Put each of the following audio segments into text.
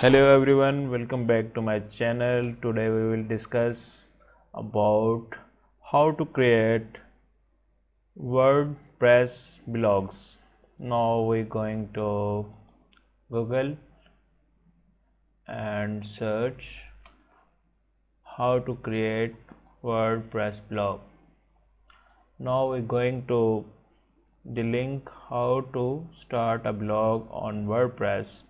Hello everyone, welcome back to my channel. Today we will discuss about how to create WordPress blogs. Now we're going to Google and search how to create WordPress blog. Now we're going to the link how to start a blog on WordPress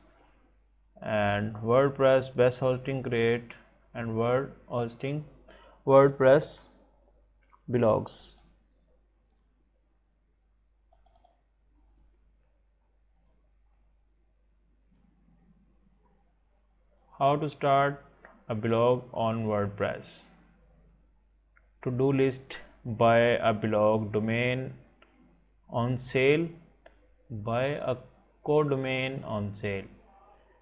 and WordPress best hosting create and WordPress blogs. How to start a blog on WordPress. To-do list: buy a blog domain on sale, buy a codomain on sale,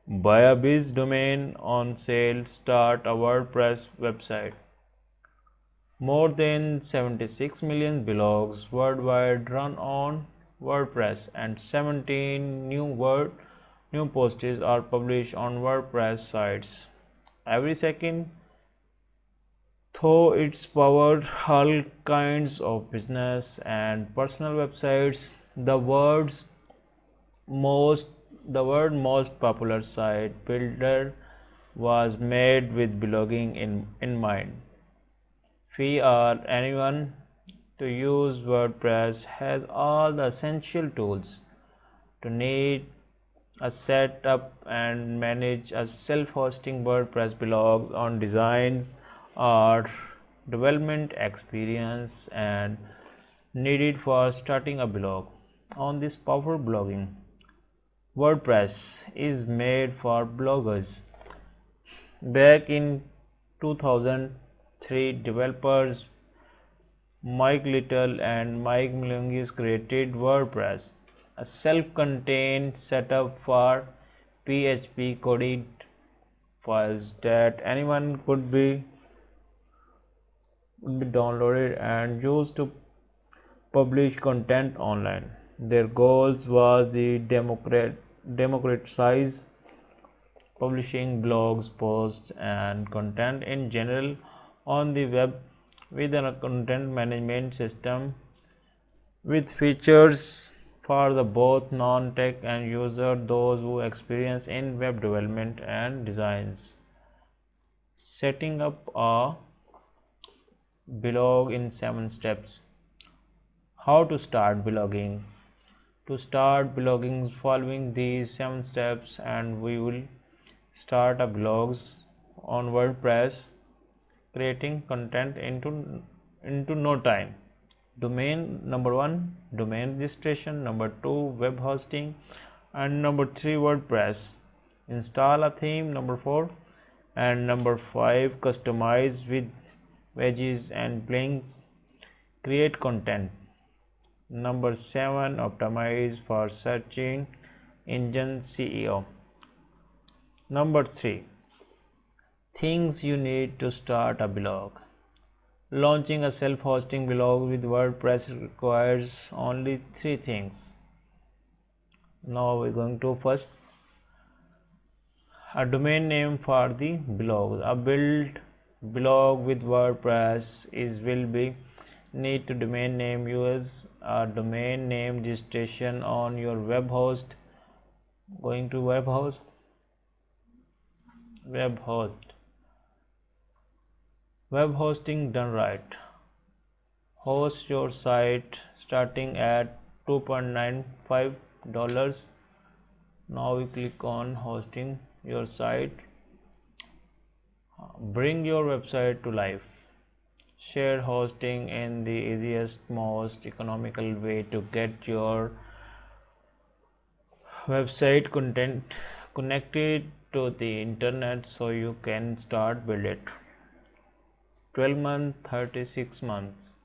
buy a biz domain on sale, start a WordPress website. More than 76 million blogs worldwide run on WordPress and 17 new posts are published on WordPress sites every second. Though it's powered all kinds of business and personal websites, the world's most popular site builder was made with blogging in mind. We are anyone to use WordPress has all the essential tools to need a setup and manage a self-hosting WordPress blogs on designs or development experience and needed for starting a blog. On this powerful blogging, WordPress is made for bloggers. Back in 2003, developers Mike Little and Mike Milungis created WordPress, a self-contained setup for PHP coded files that anyone would be downloaded and used to publish content online. Their goals was the democratize publishing blogs, posts, and content in general on the web with a content management system with features for the both non-tech and user, those who experience in web development and designs. Setting up a blog in 7 steps. How to start blogging? To start blogging, following these 7 steps and we will start a blogs on WordPress, creating content into no time. Domain: number 1, domain registration; number 2, web hosting; and number 3, WordPress. Install a theme; number 4, and number 5, customize with wedges and links. Create content. Number 7, optimize for searching engine SEO. Number 3, things you need to start a blog. Launching a self-hosting blog with WordPress requires only 3 things. Now we're going to first a domain name for the blog. A build blog with WordPress will be need to domain name. Use a domain name registration on your web host. Going to web host. Web hosting done right. Host your site starting at $2.95. Now we click on hosting your site. Bring your website to life. Share hosting in the easiest, most economical way to get your website content connected to the internet so you can start build it. 12 months, 36 months.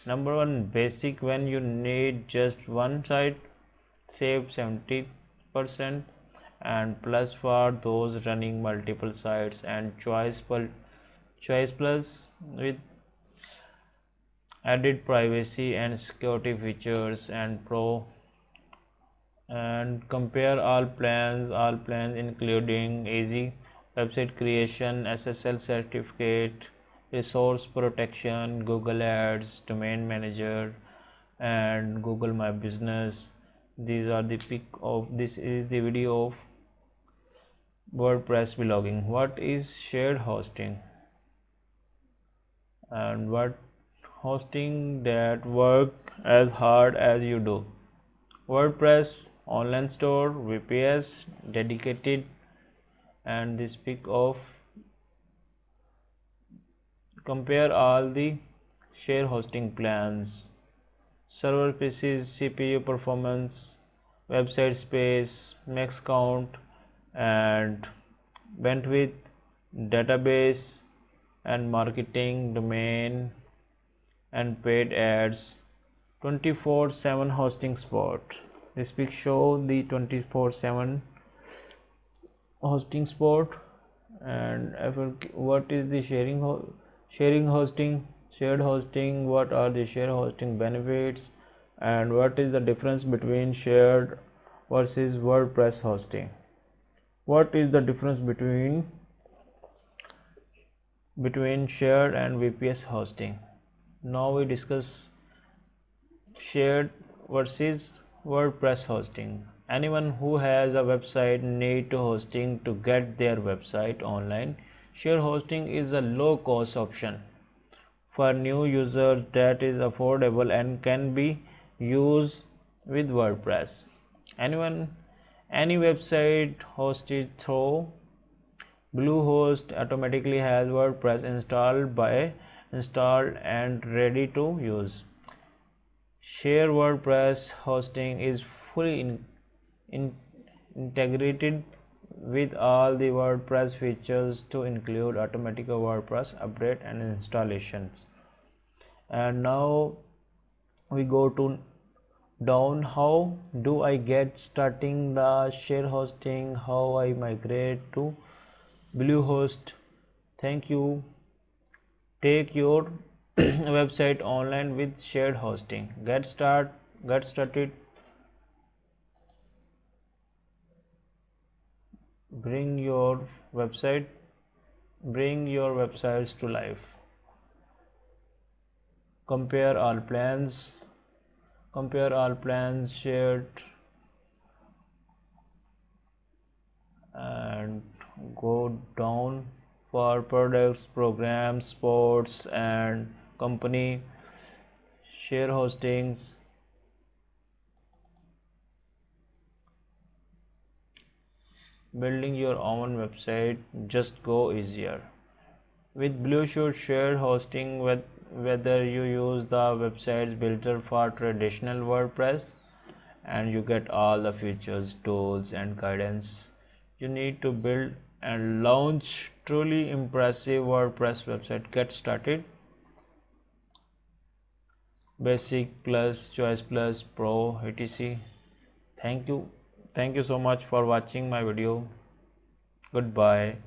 Number 1, basic. When you need just one site, save 70% and plus for those running multiple sites, and choice plus with added privacy and security features, and pro and compare all plans including easy website creation, SSL certificate, resource protection, Google Ads, domain manager, and Google My Business. These are the pic of this is the video of WordPress blogging. What is shared hosting and what hosting that work as hard as you do? WordPress online store, VPS dedicated, and this pic of compare all the share hosting plans, server pieces, CPU performance, website space, max count, and bandwidth, database, and marketing, domain, and paid ads. 24/7 hosting spot. This pic show the 24/7 hosting spot. And what is the shared hosting, what are the shared hosting benefits, and what is the difference between shared versus WordPress hosting? What is the difference between shared and VPS hosting? Now we discuss shared versus WordPress hosting. Anyone who has a website need to hosting to get their website online. Share hosting is a low cost option for new users that is affordable and can be used with WordPress. Any website hosted through Bluehost automatically has WordPress installed and ready to use. Share WordPress hosting is fully integrated with all the WordPress features to include automatic WordPress update and installations. And now we go to down. How do I get starting the share hosting? How I migrate to Bluehost? Thank you. Take your website online with shared hosting. Get started. Bring your websites to life. Compare all plans shared, and go down for products, programs, sports, and company share hostings. Building your own website just go easier with Bluehost shared hosting. Whether you use the website builder for traditional WordPress, and you get all the features, tools, and guidance you need to build and launch truly impressive WordPress website. Get started. Basic plus, Choice plus, Pro, etc. Thank you so much for watching my video. Goodbye.